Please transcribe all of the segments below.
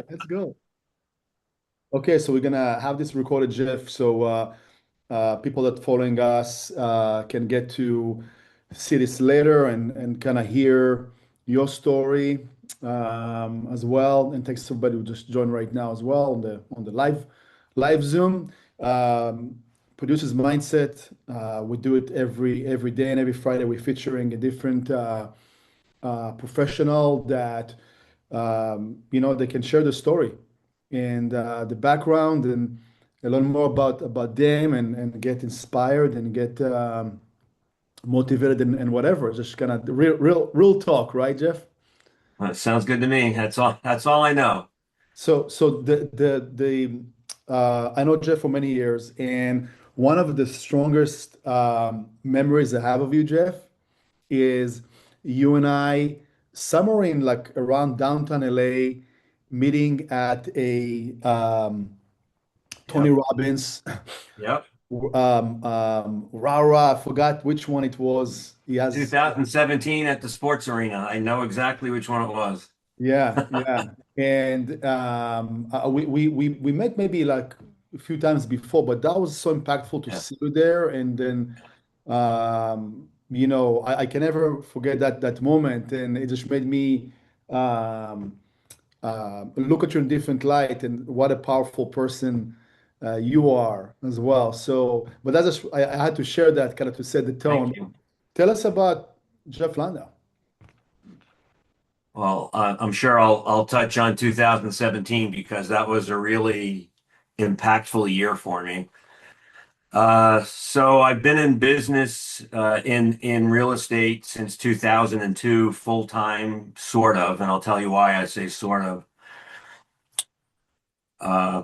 right, let's go. Okay, so we're gonna have this recorded, Jeff, so people that following us can get to see this later and kind of hear your story as well. And thanks to everybody who just joined right now as well on the live Zoom. Producers Mindset. We do it every day and every Friday. We're featuring a different professional that they can share the story and the background and learn more about them and get inspired and get motivated and whatever. Just kind of real talk, right, Jeff? Sounds good to me. That's all I know. So the I know Jeff for many years, and one of the strongest memories I have of you, Jeff, is you and I somewhere in like around downtown LA meeting at a Tony Yep. Robbins Yep. Rara. I forgot which one it was. He has 2017 at the sports arena. I know exactly which one it was. yeah. And we met maybe like a few times before, but that was so impactful to Yeah. see you there. And then I can never forget that moment, and it just made me um, look at you in different light and what a powerful person you are as well. So, but that's just I had to share that kind of to set the Thank tone. you. Tell us about Jeff Landau. Well, I'm sure I'll touch on 2017 because that was a really impactful year for me. So I've been in business in real estate since 2002, full time, sort of, and I'll tell you why I say sort of. Uh,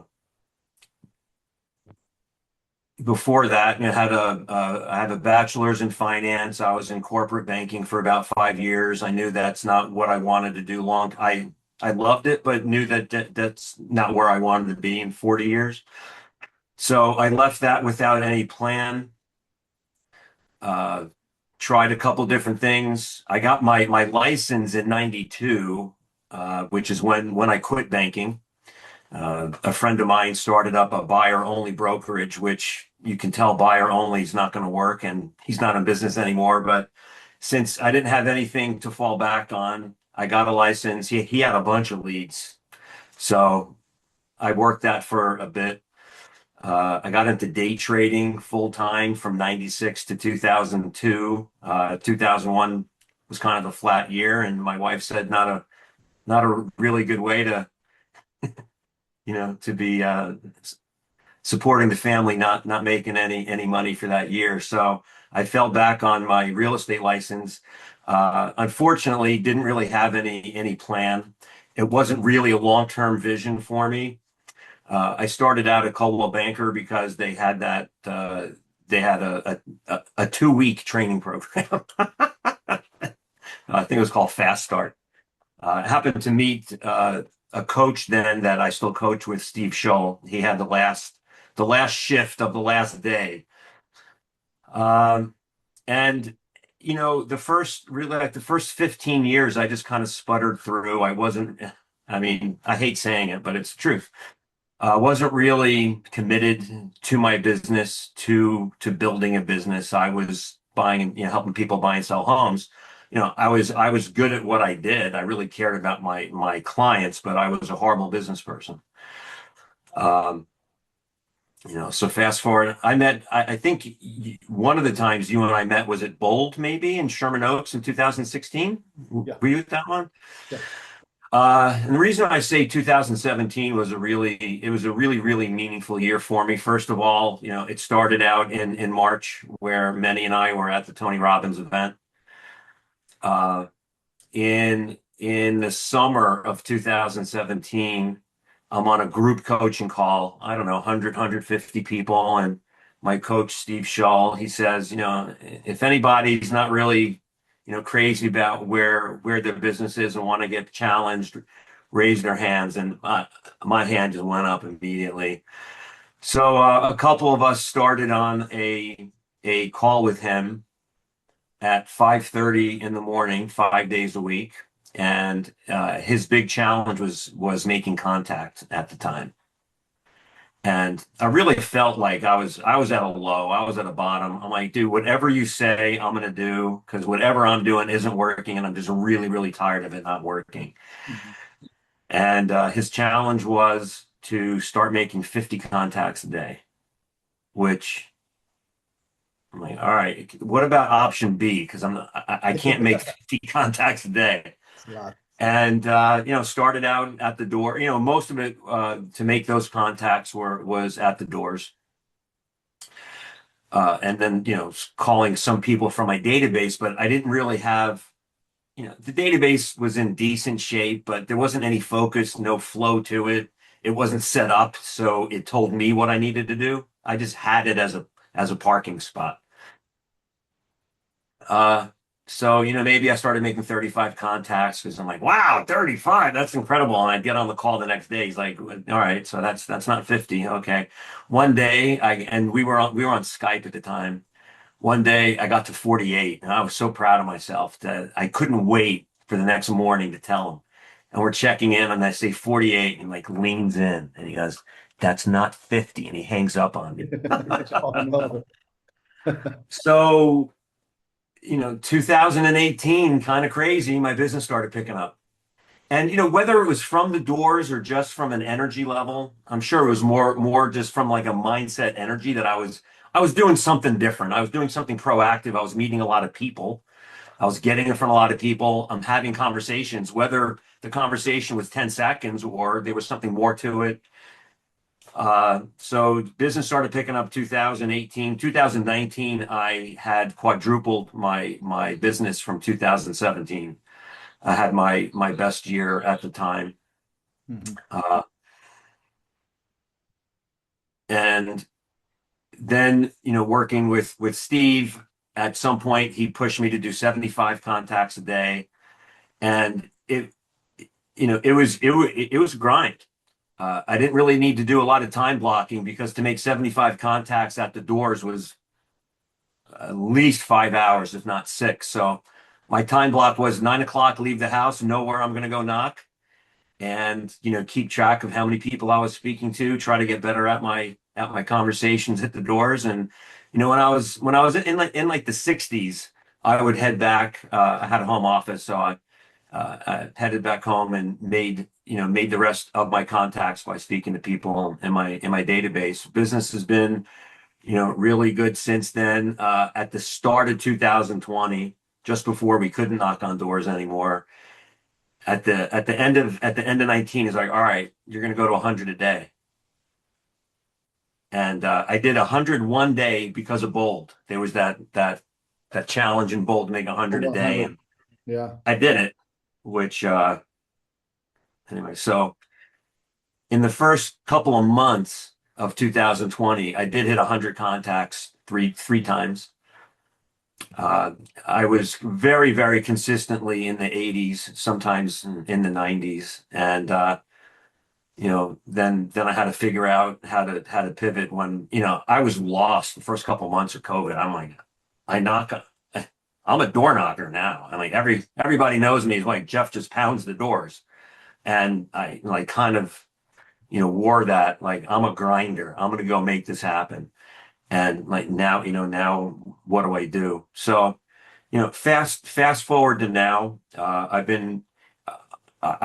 Before that, I have a bachelor's in finance. I was in corporate banking for about 5 years. I knew that's not what I wanted to do long. I loved it, but knew that's not where I wanted to be in 40 years. So I left that without any plan. Uh, Tried a couple different things. I got my license in 92, which is when I quit banking. A friend of mine started up a buyer only brokerage, which you can tell buyer only is not going to work, and he's not in business anymore. But since I didn't have anything to fall back on, I got a license. He had a bunch of leads. So I worked that for a bit. I got into day trading full time from 96 to 2002. 2001 was kind of a flat year, and my wife said not a really good way to be supporting the family, not making any money for that year. So I fell back on my real estate license. Unfortunately, didn't really have any plan. It wasn't really a long-term vision for me. I started out at Coldwell Banker because they had a 2 week training program. I think it was called Fast Start. I happened to meet a coach then that I still coach with, Steve Scholl. He had the last shift of the last day. Um, and the first 15 years, I just kind of sputtered through. I mean, I hate saying it, but it's the truth. Wasn't really committed to my business, to building a business. I was buying, helping people buy and sell homes. I was good at what I did. I really cared about my clients, but I was a horrible business person. Um, so fast forward, I think one of the times you and I met was at Bold, maybe in Sherman Oaks in 2016. Yeah, Were you at that one? yeah. And the reason I say 2017 it was a really meaningful year for me. First of all, it started out in March where Meny and I were at the Tony Robbins event. Uh, in the summer of 2017, I'm on a group coaching call. I don't know, 150 people, and my coach Steve Scholl, he says, if anybody's not really, crazy about where their business is and want to get challenged, raise their hands. And my hand just went up immediately. So a couple of us started on a call with him at 5:30 in the morning, 5 days a week. and his big challenge was making contact at the time. And I really felt like I was at a low, I was at a bottom. I'm like, dude, whatever you say, I'm gonna do because whatever I'm doing isn't working, and I'm just really, really tired of it not working. Mhm. And his challenge was to start making 50 contacts a day, which I'm like, all right, what about option B? Because I can't make 50 contacts a day. It's a lot. And started out at the door. Most of it to make those contacts was at the doors. And then, calling some people from my database, but I didn't really have, the database was in decent shape, but there wasn't any focus, no flow to it. It wasn't set up, so it told me what I needed to do. I just had it as a parking spot. Uh, so, maybe I started making 35 contacts because I'm like, wow, 35, that's incredible. And I'd get on the call the next day. He's like, all right, so that's not 50. Okay. One day and we were on Skype at the time. One day I got to 48 and I was so proud of myself that I couldn't wait for the next morning to tell him. And we're checking in and I say 48 and like leans in and he goes, that's not 50. And he hangs up on me. Oh no. So 2018, kind of crazy, my business started picking up. And whether it was from the doors or just from an energy level, I'm sure it was more just from like a mindset energy that I was doing something different. I was doing something proactive. I was meeting a lot of people. I was getting in front of a lot of people. I'm having conversations, whether the conversation was 10 seconds or there was something more to it. So business started picking up 2018. 2019, I had quadrupled my business from 2017. I had my best year at the time. Mhm. Uh, and then, working with Steve, at some point he pushed me to do 75 contacts a day. And it was a grind. I didn't really need to do a lot of time blocking because to make 75 contacts at the doors was at least 5 hours, if not six. So my time block was 9 o'clock, leave the house, know where I'm going to go knock, and keep track of how many people I was speaking to, try to get better at my conversations at the doors. And when I was in like the 60s, I would head back. I had a home office, so I headed back home and made the rest of my contacts by speaking to people in my database. Business has been really good since then. At the start of 2020, just before we couldn't knock on doors anymore, at the end of 19 is like, all right, you're going to go to 100 a day. And I did 100 one day because of Bold. There was that challenge in Bold to make 100 a day, 100. and Yeah. I did it. Which anyway, so in the first couple of months of 2020, I did hit 100 contacts three times. Uh, I was very, very consistently in the 80s, sometimes in the 90s, and then I had to figure out how to pivot when I was lost the first couple of months of COVID. I'm like, I knock, I'm a door knocker now. I'm like everybody knows me. It's like Jeff just pounds the doors, and I like kind of wore that like I'm a grinder. I'm gonna go make this happen. And like now what do I do? So fast forward to now. I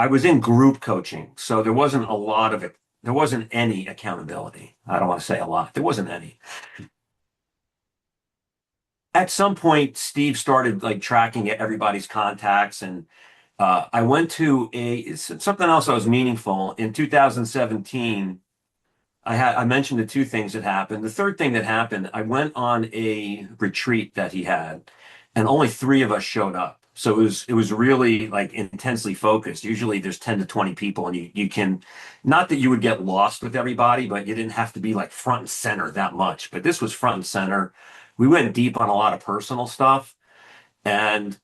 was in group coaching, so there wasn't a lot of it. There wasn't any accountability. I don't want to say a lot. There wasn't any. At some point, Steve started like tracking everybody's contacts, and I went to something else that was meaningful in 2017. I mentioned the two things that happened. The third thing that happened, I went on a retreat that he had, and only three of us showed up. So it was really like intensely focused. Usually there's 10 to 20 people, and you can, not that you would get lost with everybody, but you didn't have to be like front and center that much. But this was front and center. We went deep on a lot of personal stuff, and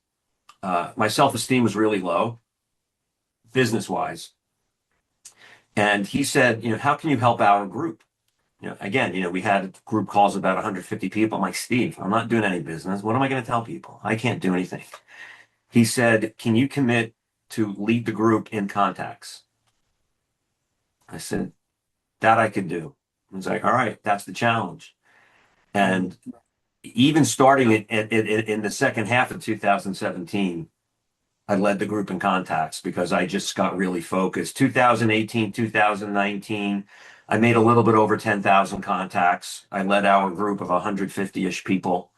my self-esteem was really low, business wise. And he said, how can you help our group? Again, we had group calls of about 150 people. I'm like, Steve, I'm not doing any business. What am I going to tell people? I can't do anything. He said, can you commit? to lead the group in contacts. I said, that I could do. I was like, all right, that's the challenge. And even starting in the second half of 2017, I led the group in contacts because I just got really focused. 2018, 2019, I made a little bit over 10,000 contacts. I led our group of 150-ish people.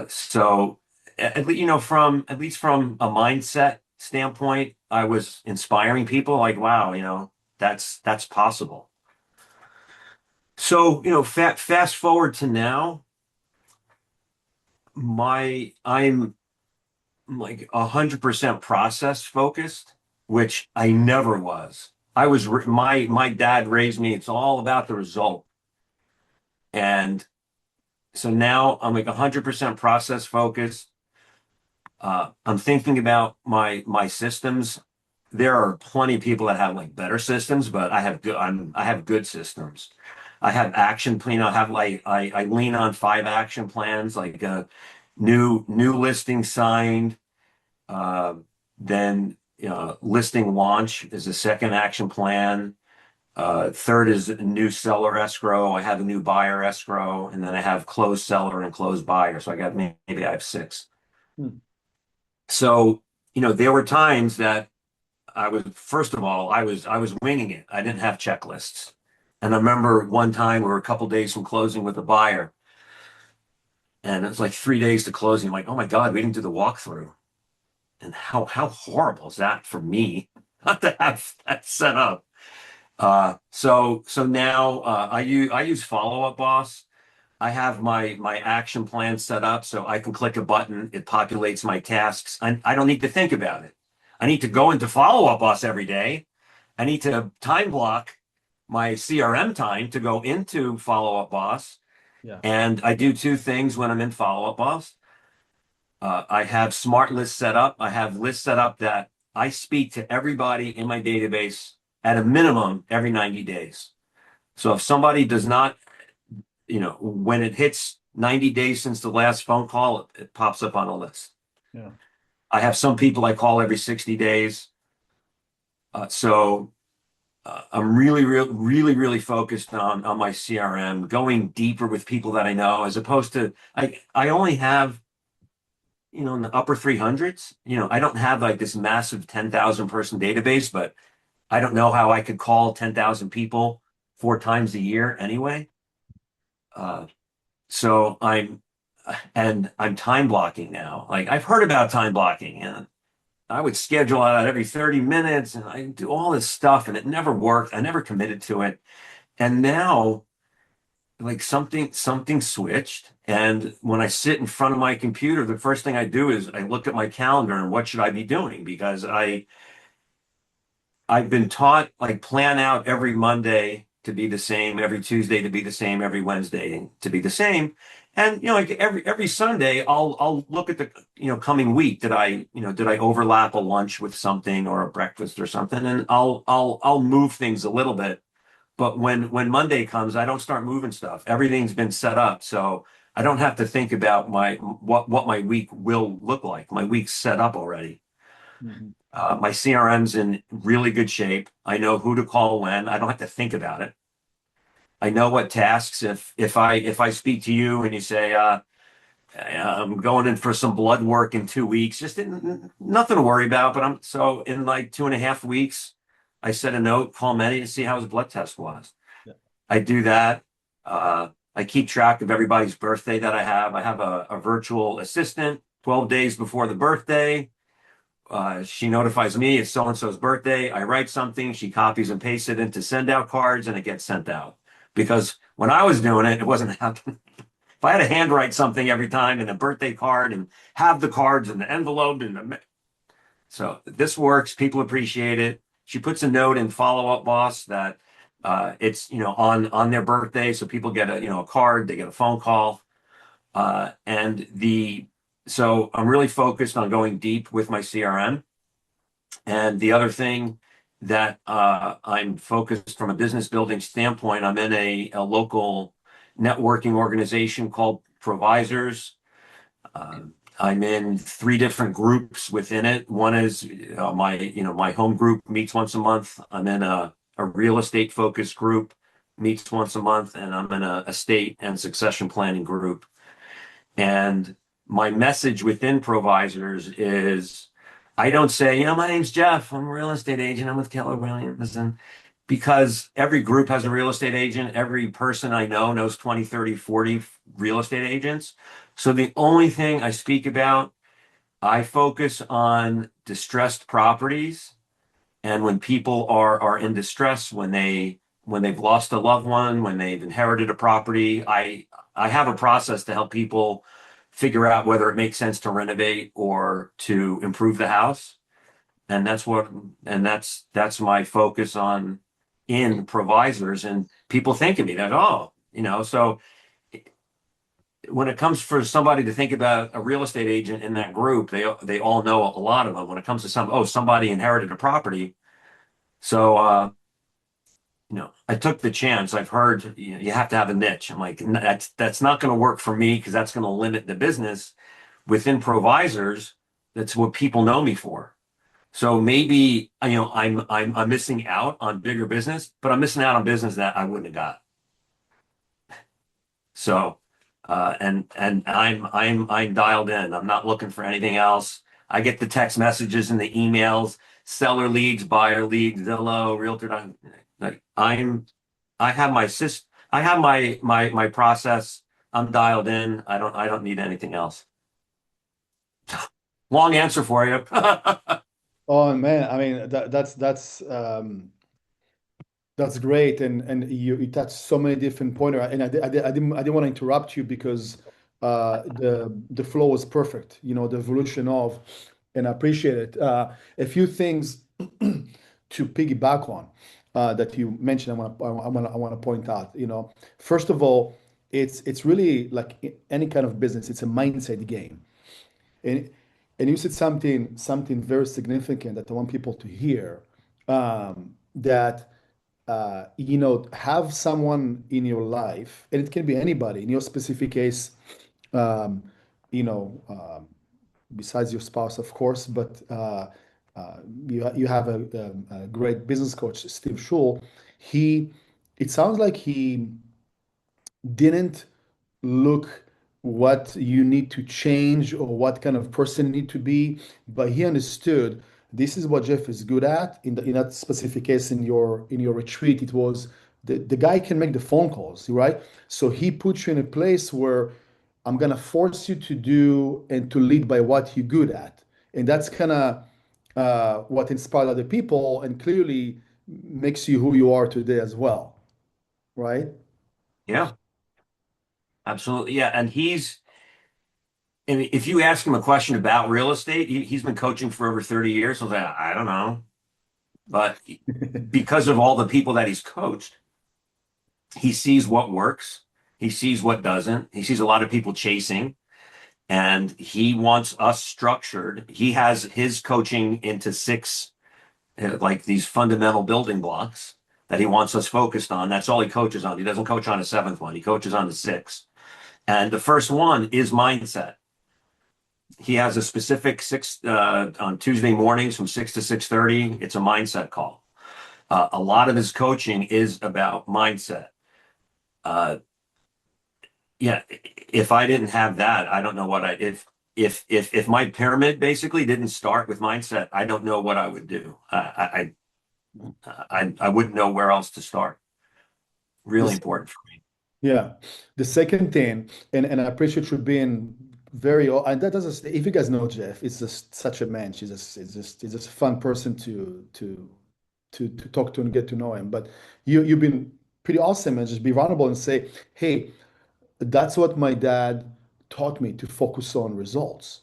So, at least from a mindset standpoint, I was inspiring people like, wow, that's possible. So, fast forward to now, I'm like 100% process focused, which I never was. My dad raised me. It's all about the result. And so now I'm like 100% process focused. I'm thinking about my systems. There are plenty of people that have like better systems, but I have good systems. I have action plan. I have like I lean on 5 action plans, like new listing signed, uh, then listing launch is a second action plan. Third is a new seller escrow. I have a new buyer escrow, and then I have closed seller and closed buyer. So I got maybe I have 6. Hmm. So, there were times that first of all, I was winging it. I didn't have checklists. And I remember one time we were a couple days from closing with a buyer, and it was like 3 days to closing. I'm like, oh my God, we didn't do the walkthrough. And how horrible is that for me not to have that set up? So now I use Follow Up Boss. I have my action plan set up so I can click a button. It populates my tasks. I don't need to think about it. I need to go into Follow Up Boss every day. I need to time block my CRM time to go into Follow Up Boss. Yeah. And I do 2 things when I'm in Follow Up Boss. I have smart lists set up. I have lists set up that I speak to everybody in my database at a minimum every 90 days. So if somebody does not, when it hits 90 days since the last phone call, it pops up on a list. Yeah. I have some people I call every 60 days. So I'm really focused on my CRM, going deeper with people that I know, as opposed to I only have in the upper 300s. I don't have like this massive 10,000 person database, but I don't know how I could call 10,000 people 4 times a year anyway. Uh, so I'm time blocking now. Like I've heard about time blocking, and I would schedule out every 30 minutes and I do all this stuff, and it never worked. I never committed to it. And now like something switched, and when I sit in front of my computer, the first thing I do is I look at my calendar and what should I be doing, because I've been taught like plan out every Monday to be the same, every Tuesday to be the same, every Wednesday to be the same. And like every Sunday I'll look at the coming week. Did I overlap a lunch with something or a breakfast or something, and I'll move things a little bit. But when Monday comes, I don't start moving stuff. Everything's been set up, so I don't have to think about what my week will look like. My week's set up already. Mhm. My CRM's in really good shape. I know who to call when. I don't have to think about it. I know what tasks. If I speak to you and you say I'm going in for some blood work in 2 weeks, just nothing to worry about. But so in like 2.5 weeks, I sent a note, call Meny to see how his blood test was. Yeah. I do that. I keep track of everybody's birthday that I have. I have a virtual assistant 12 days before the birthday. She notifies me it's so-and-so's birthday. I write something. She copies and pastes it into send out cards, and it gets sent out. Because when I was doing it, it wasn't happening. If I had to handwrite something every time in a birthday card and have the cards in the envelope so this works. People appreciate it. She puts a note in Follow Up Boss that it's on their birthday, so people get a card, they get a phone call, and the so I'm really focused on going deep with my CRM. And the other thing that I'm focused from a business building standpoint, I'm in a local networking organization called Provisors. I'm in three different groups within it. One is my home group meets once a month. I'm in a real estate focused group meets once a month, and I'm in a estate and succession planning group. And my message within Provisors is I don't say, my name's Jeff. I'm a real estate agent. I'm with Keller Williams. And because every group has a real estate agent, every person I know knows 20, 30, 40 real estate agents. So the only thing I speak about, I focus on distressed properties, and when people are in distress, when they've lost a loved one, when they've inherited a property, I have a process to help people figure out whether it makes sense to renovate or to improve the house. And that's my focus on in Provisors. And people think of me that, so when it comes for somebody to think about a real estate agent in that group, they all know a lot of them. When it comes to somebody inherited a property. So I took the chance. I've heard you have to have a niche. I'm like, that's not going to work for me because that's going to limit the business within Provisors. That's what people know me for. So maybe I'm missing out on bigger business, but I'm missing out on business that I wouldn't have got. So and I'm dialed in. I'm not looking for anything else. I get the text messages and the emails, seller leads, buyer leads, Zillow, Realtor. Like I have I have my process. I'm dialed in. I don't need anything else. Long answer for you. Oh man, I mean that's great, and you touched so many different pointer, and I didn't want to interrupt you because the flow was perfect. The evolution of, and I appreciate it. A few things to piggyback on that you mentioned. I want to point out. First of all, it's really like any kind of business. It's a mindset game, and you said something very significant that I want people to hear. That have someone in your life, and it can be anybody. In your specific case, um, you know, um, besides your spouse, of course, but you have a great business coach, Steve Schul. He, it sounds like he didn't look what you need to change or what kind of person you need to be, but he understood this is what Jeff is good at. In that specific case, in your retreat, it was the guy can make the phone calls, right? So he put you in a place where I'm gonna force you to do and to lead by what you're good at, and that's kind of what inspired other people and clearly makes you who you are today as well, right? Yeah, absolutely. Yeah, and if you ask him a question about real estate, he's been coaching for over 30 years. So I don't know, but because of all the people that he's coached, he sees what works. He sees what doesn't. He sees a lot of people chasing, and he wants us structured. He has his coaching into six, like these fundamental building blocks that he wants us focused on. That's all he coaches on. He doesn't coach on a seventh one. He coaches on the six. And the first one is mindset. He has a specific six on Tuesday mornings from 6 to 6:30. It's a mindset call. A lot of his coaching is about mindset. Uh, yeah, if I didn't have that, I don't know what if my pyramid basically didn't start with mindset, I don't know what I would do. I wouldn't know where else to start. Really This important for me. Yeah. The second thing, and I appreciate you being very, and that doesn't, if you guys know Jeff, it's just such a man. He's just a fun person to talk to and get to know him. But you've been pretty awesome and just be vulnerable and say, hey, that's what my dad taught me to focus on results,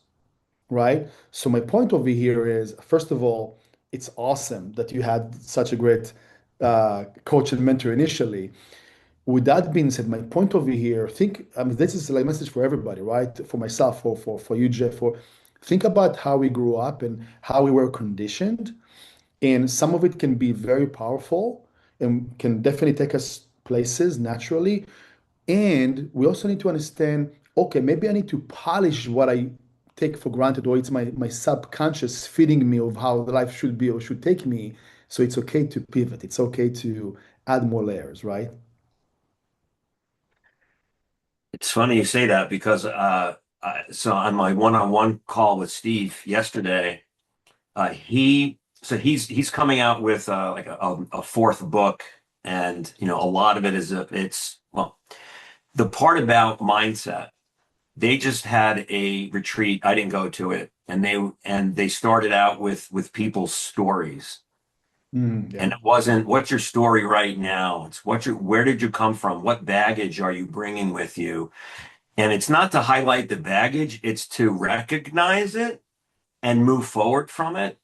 right? So my point over here is, first of all, it's awesome that you had such a great coach and mentor initially. With that being said, my point over here, I mean, this is like a message for everybody, right? For myself, for you, Jeff, think about how we grew up and how we were conditioned. And some of it can be very powerful and can definitely take us places naturally. And we also need to understand, okay, maybe I need to polish what I take for granted, or it's my subconscious feeding me of how the life should be or should take me. So it's okay to pivot. It's okay to add more layers, right? It's funny you say that because so on my one-on-one call with Steve yesterday, he's coming out with like a fourth book, and a lot of it is it's well, the part about mindset. They just had a retreat. I didn't go to it, and they started out with people's stories. Yeah. And it wasn't what's your story right now. It's where did you come from? What baggage are you bringing with you? And it's not to highlight the baggage, it's to recognize it and move forward from it.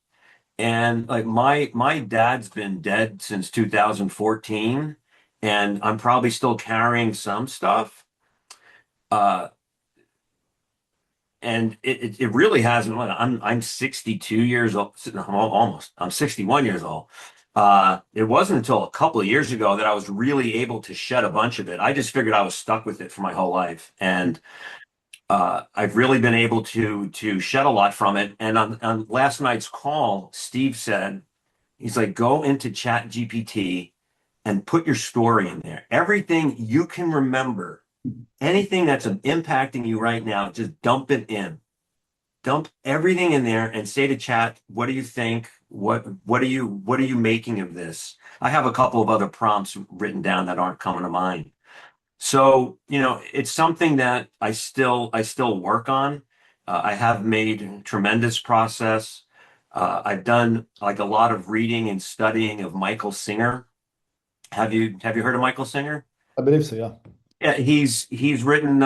And like my dad's been dead since 2014, and I'm probably still carrying some stuff. Uh, and it really hasn't. I'm 62 years old, almost. I'm 61 years old. It wasn't until a couple of years ago that I was really able to shed a bunch of it. I just figured I was stuck with it for my whole life, and I've really been able to shed a lot from it. And on last night's call, Steve said, he's like, go into Chat GPT and put your story in there. Everything you can remember, anything that's impacting you right now, just dump it in. Dump everything in there and say to Chat, what do you think? What are you making of this? I have a couple of other prompts written down that aren't coming to mind. So, it's something that I still work on. I have made tremendous process. I've done like a lot of reading and studying of Michael Singer. Have you heard of Michael Singer? I believe so, yeah. Yeah, he's written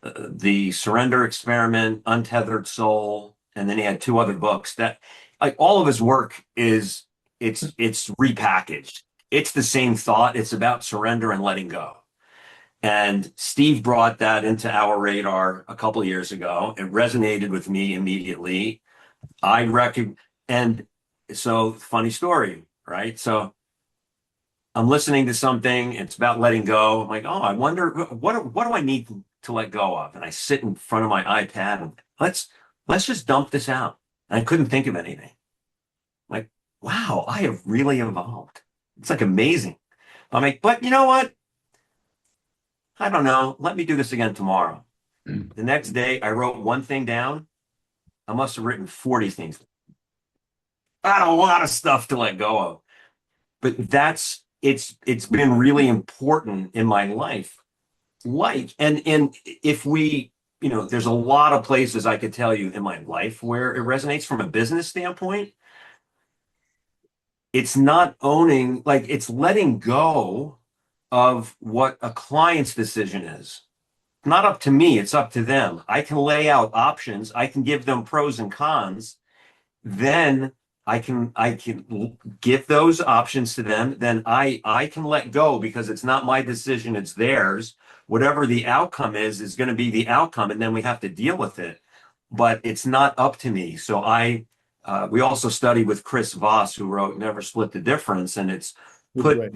the Surrender Experiment, Untethered Soul, and then he had two other books that like all of his work is it's repackaged. It's the same thought. It's about surrender and letting go. And Steve brought that into our radar a couple of years ago. It resonated with me immediately. I reckon, and so funny story, right? So I'm listening to something. It's about letting go. I'm like, oh, I wonder what do I need to let go of? And I sit in front of my iPad and let's just dump this out. And I couldn't think of anything. Like, wow, I have really evolved. It's like amazing. I'm like, but you know what? I don't know. Let me do this again tomorrow. The next day, I wrote one thing down. I must have written 40 things. I had a lot of stuff to let go of. But it's been really important in my life. And if there's a lot of places I could tell you in my life where it resonates from a business standpoint. It's not owning, like it's letting go of what a client's decision is. Not up to me, it's up to them. I can lay out options, I can give them pros and cons, then I can give those options to them, then I can let go because it's not my decision, it's theirs. Whatever the outcome is going to be the outcome, and then we have to deal with it. But it's not up to me. So we also studied with Chris Voss, who wrote Never Split the Difference, and it's It's put great.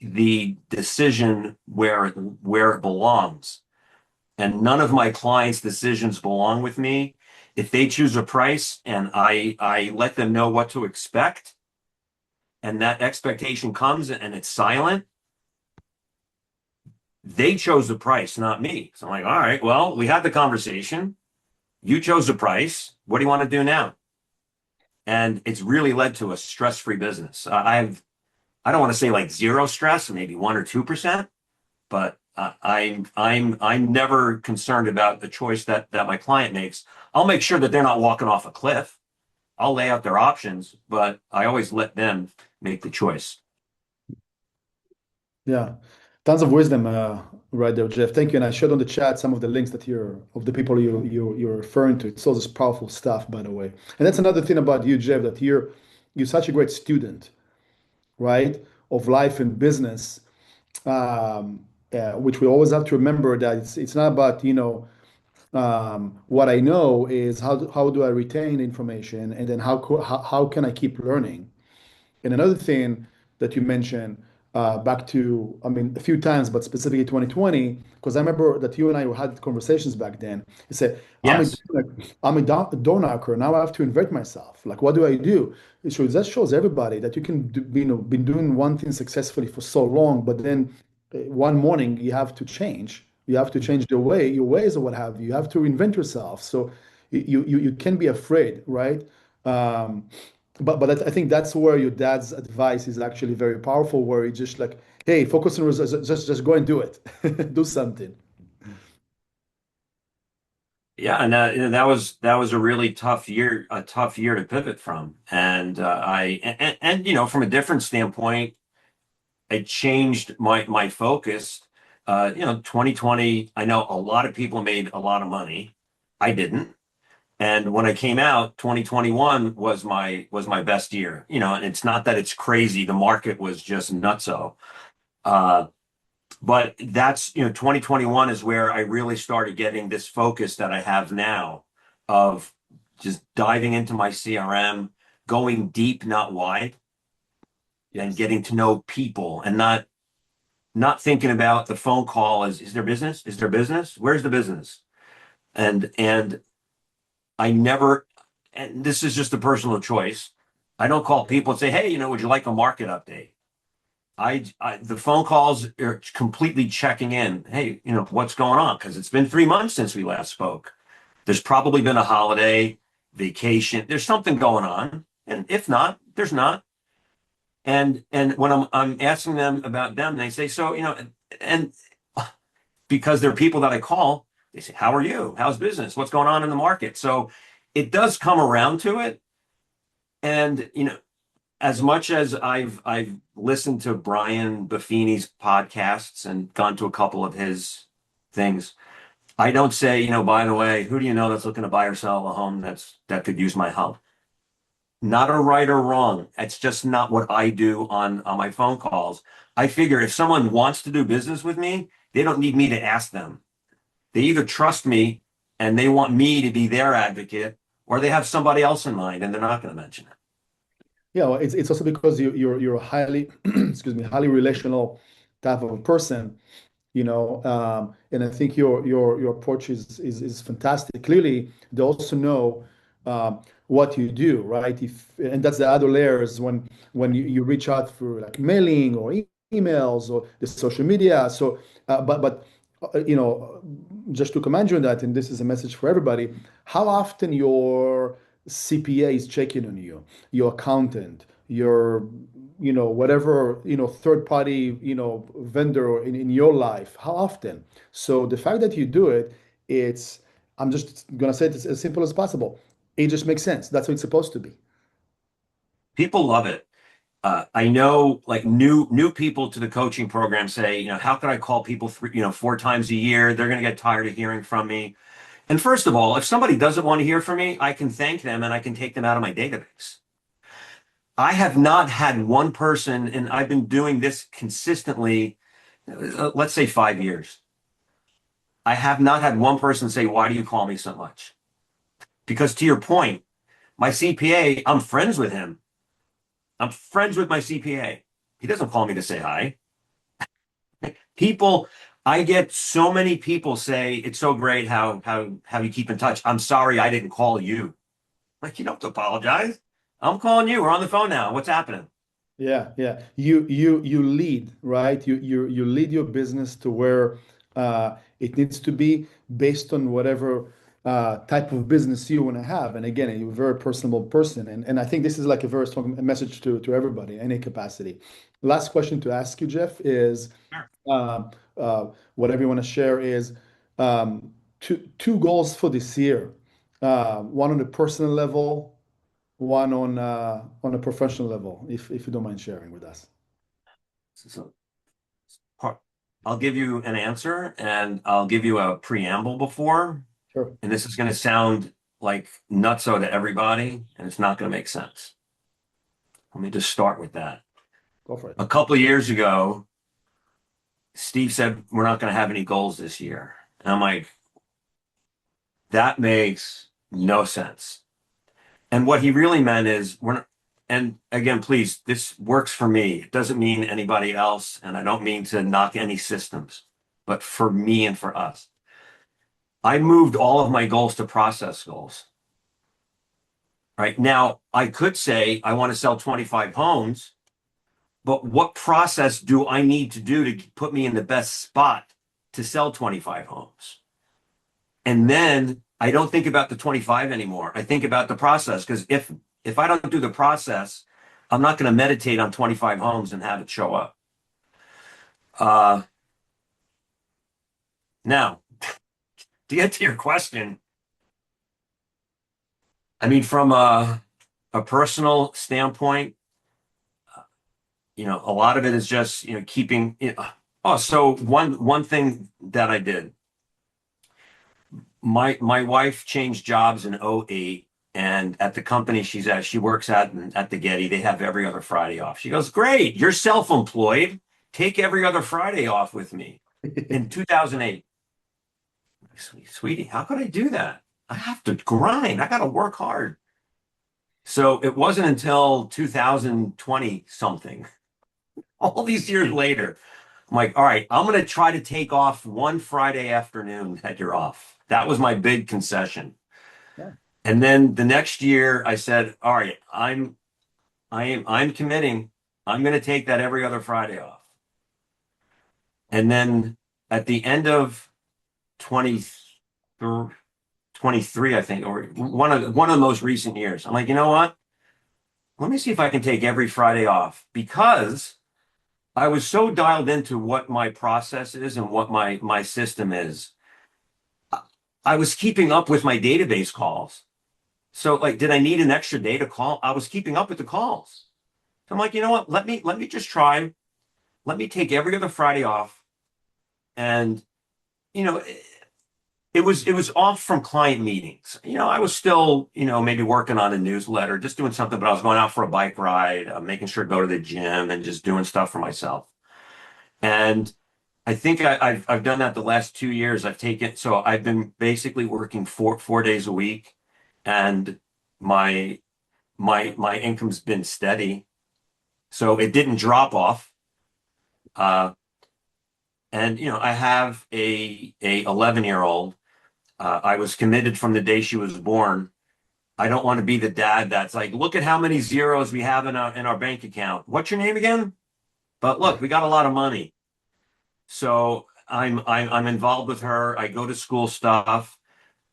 the decision where it belongs. And none of my clients' decisions belong with me. If they choose a price and I let them know what to expect, and that expectation comes and it's silent, they chose the price, not me. So I'm like, all right, well, we had the conversation. You chose the price. What do you want to do now? And it's really led to a stress-free business. I don't want to say like zero stress, maybe 1 or 2%, but I'm never concerned about the choice that my client makes. I'll make sure that they're not walking off a cliff. I'll lay out their options, but I always let them make the choice. Yeah. Tons of wisdom right there, Jeff. Thank you. And I showed on the chat some of the links that of the people you're referring to. It's all this powerful stuff, by the way. And that's another thing about you, Jeff, that you're such a great student, right, of life and business, which we always have to remember that it's not about, what I know is how do I retain information, and then how can I keep learning. And another thing that you mentioned back to, I mean, a few times, but specifically 2020, because I remember that you and I had conversations back then. You said, Yes. I'm a door knocker. Now I have to invent myself. Like, what do I do? So that shows everybody that you can do, been doing one thing successfully for so long, but then one morning you have to change. You have to change your ways or what have you. You have to reinvent yourself. So you can be afraid, right? Um, but I think that's where your dad's advice is actually very powerful, where he just like, hey, focus on results, just go and do it, do something. Yeah, and that was a really tough year to pivot from. And from a different standpoint, it changed my focus. 2020, I know a lot of people made a lot of money. I didn't. And when I came out, 2021 was my best year. And it's not that it's crazy. The market was just nutso. Uh, but 2021 is where I really started getting this focus that I have now of just diving into my CRM, going deep, not wide, and Yes. getting to know people and not thinking about the phone call as is there business? Is there business? Where's the business? And I never, and this is just a personal choice. I don't call people and say, hey, would you like a market update? The phone calls are completely checking in. Hey, what's going on? Because it's been 3 months since we last spoke. There's probably been a holiday, vacation. There's something going on, and if not, there's not. And when I'm asking them about them, they say, so and because they're people that I call, they say, how are you? How's business? What's going on in the market? So it does come around to it, and as much as I've listened to Brian Buffini's podcasts and gone to a couple of his things, I don't say, by the way, who do you know that's looking to buy or sell a home that could use my help? Not a right or wrong. It's just not what I do on my phone calls. I figure if someone wants to do business with me, they don't need me to ask them. They either trust me and they want me to be their advocate, or they have somebody else in mind and they're not going to mention it. Yeah, well, it's also because you're a highly, excuse me, highly relational type of a person, and I think your approach is fantastic. Clearly, they also know what you do, right? If and that's the other layers when you reach out for like mailing or emails or the social media. So, but just to commend you on that, and this is a message for everybody. How often your CPA is checking on you, your accountant, your whatever, third party, vendor in your life, how often? So the fact that you do it, it's, I'm just gonna say it as simple as possible. It just makes sense. That's what it's supposed to be. People love it. I know like new people to the coaching program say, how can I call people 4 times a year? They're going to get tired of hearing from me. And first of all, if somebody doesn't want to hear from me, I can thank them and I can take them out of my database. I have not had one person, and I've been doing this consistently, let's say 5 years. I have not had one person say, why do you call me so much? Because to your point, my CPA, I'm friends with him. I'm friends with my CPA. He doesn't call me to say hi. People, I get so many people say it's so great how you keep in touch. I'm sorry I didn't call you. Like you don't have to apologize. I'm calling you. We're on the phone now. What's happening? Yeah, yeah. You lead, right? You lead your business to where it needs to be based on whatever type of business you want to have. And again, you're a very personable person. And I think this is like a very strong message to everybody, any capacity. Last question to ask you, Jeff, is Sure. whatever you want to share is two goals for this year. One on the personal level, one on a professional level, if you don't mind sharing with us. So I'll give you an answer and I'll give you a preamble before. Sure, And this is going to sound like nutso to everybody, and it's not going to make sense. Let me just start with that. go for it. A couple of years ago, Steve said, we're not going to have any goals this year. And I'm like, that makes no sense. And what he really meant is we're not, and again, please, this works for me. It doesn't mean anybody else, and I don't mean to knock any systems, but for me and for us. I moved all of my goals to process goals. Right now, I could say I want to sell 25 homes, but what process do I need to do to put me in the best spot to sell 25 homes? And then I don't think about the 25 anymore. I think about the process because if I don't do the process, I'm not going to meditate on 25 homes and have it show up. Uh, Now, to get to your question, I mean, from a personal standpoint, a lot of it is just, keeping. Oh, so one thing that I did, my wife changed jobs in '08, and at the company she works at the Getty, they have every other Friday off. She goes, "Great, you're self-employed. Take every other Friday off with me." In 2008, sweetie, how could I do that? I have to grind. I got to work hard. So it wasn't until 2020 something, all these years later, I'm like, all right, I'm going to try to take off one Friday afternoon that you're off. That was my big concession. Yeah. And then the next year I said, all right, I'm committing. I'm going to take that every other Friday off. And then at the end of 20, 23, I think, or one of the most recent years, I'm like, you know what? Let me see if I can take every Friday off because I was so dialed into what my process is and what my system is. I was keeping up with my database calls. So like, did I need an extra day to call? I was keeping up with the calls. So I'm like, you know what? Let me just try. Let me take every other Friday off. And you know, it was off from client meetings. I was still, maybe working on a newsletter, just doing something, but I was going out for a bike ride, making sure to go to the gym and just doing stuff for myself. And I think I've done that the last 2 years. I've been basically working four days a week, and my my income's been steady, so it didn't drop off. Uh, and I have a 11-year-old. I was committed from the day she was born. I don't want to be the dad that's like, look at how many zeros we have in our bank account. What's your name again? But look, we got a lot of money. So I'm involved with her. I go to school stuff.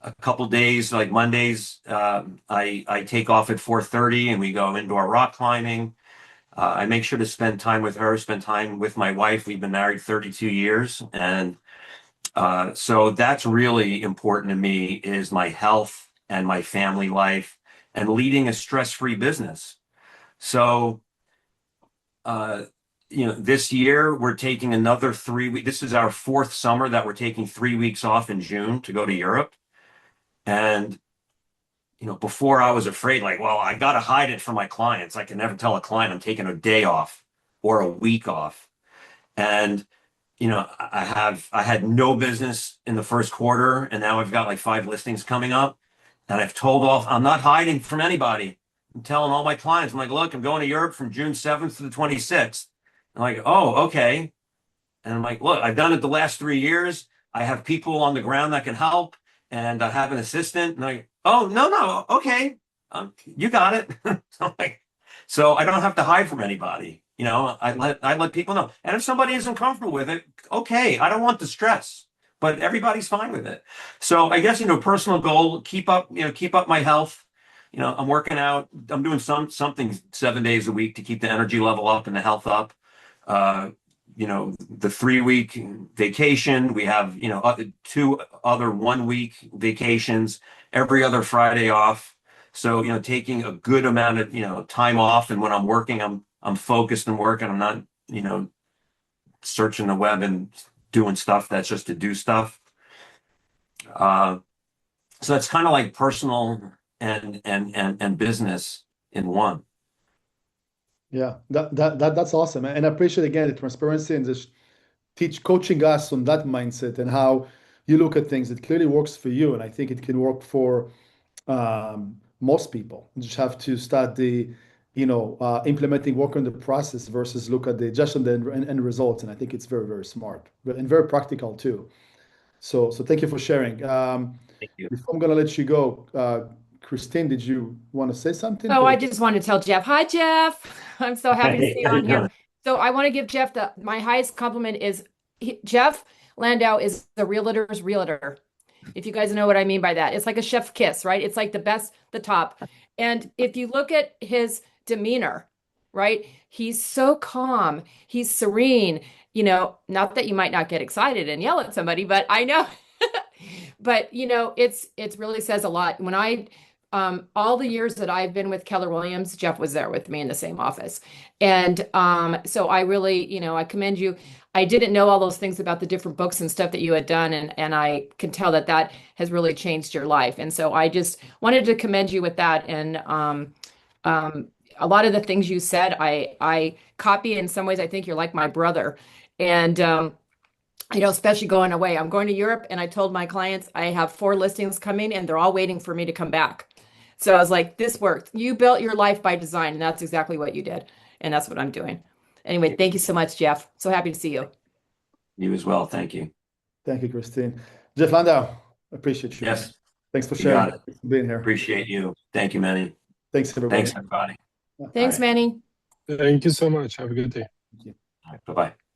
A couple days, like Mondays, I take off at 4:30 and we go indoor rock climbing. I make sure to spend time with her, spend time with my wife. We've been married 32 years, and so that's really important to me is my health and my family life and leading a stress-free business. So uh, this year we're taking another 3 weeks. This is our fourth summer that we're taking 3 weeks off in June to go to Europe. And, before I was afraid, like, well, I got to hide it from my clients. I can never tell a client I'm taking a day off or a week off. And, I had no business in the first quarter, and now I've got like 5 listings coming up. And I've told I'm not hiding from anybody. I'm telling all my clients, I'm like, look, I'm going to Europe from June 7th to the 26th. I'm like, oh, okay. And I'm like, look, I've done it the last 3 years. I have people on the ground that can help, and I have an assistant. And like, oh, no, no, okay, you got it. So I don't have to hide from anybody. I let people know. And if somebody isn't comfortable with it, okay, I don't want the stress, but everybody's fine with it. So I guess, personal goal, keep up my health. I'm working out. I'm doing something 7 days a week to keep the energy level up and the health up. Uh, the 3 week vacation. We have, two other 1 week vacations, every other Friday off. So, taking a good amount of, time off. And when I'm working, I'm focused and working. I'm not, searching the web and doing stuff that's just to do stuff. Uh, so that's kind of like personal and business in one. Yeah, that's awesome. And I appreciate again the transparency and just coaching us on that mindset and how you look at things. It clearly works for you, and I think it can work for most people. You just have to start implementing work on the process versus look at the just on the end results. And I think it's very, very smart and very practical too. So thank you for sharing. Thank you. Before I'm gonna let you go, Christine, did you want to say something Oh, for I the? just want to tell Jeff, hi, Jeff. I'm so happy to see Hey, you how you on here. doing? So I want to give Jeff my highest compliment is Jeff Landau is the realtor's realtor. If you guys know what I mean by that, it's like a chef kiss, right? It's like the best, the top. And if you look at his demeanor, right? He's so calm, he's serene. Not that you might not get excited and yell at somebody, but I know. But it's really says a lot. When I all the years that I've been with Keller Williams, Jeff was there with me in the same office. And so I really, I commend you. I didn't know all those things about the different books and stuff that you had done, and I can tell that that has really changed your life. And so I just wanted to commend you with that. And a lot of the things you said, I copy in some ways. I think you're like my brother. And especially going away. I'm going to Europe, and I told my clients I have 4 listings coming, and they're all waiting for me to come back. So I was like, this worked. You built your life by design, and that's exactly what you did. And that's what I'm doing. Anyway, thank you so much, Jeff. So happy to see you. You as well. Thank you. Thank you, Christine. Jeff Landau, appreciate you, man. Yes, Thanks for you sharing. got it. Thanks for being here. Appreciate you. Thank you, Manny. Thanks, everybody. Thanks, everybody. Thanks, All right. Manny. Thank you so much. Have a good day. Thank you. All right. Bye-bye.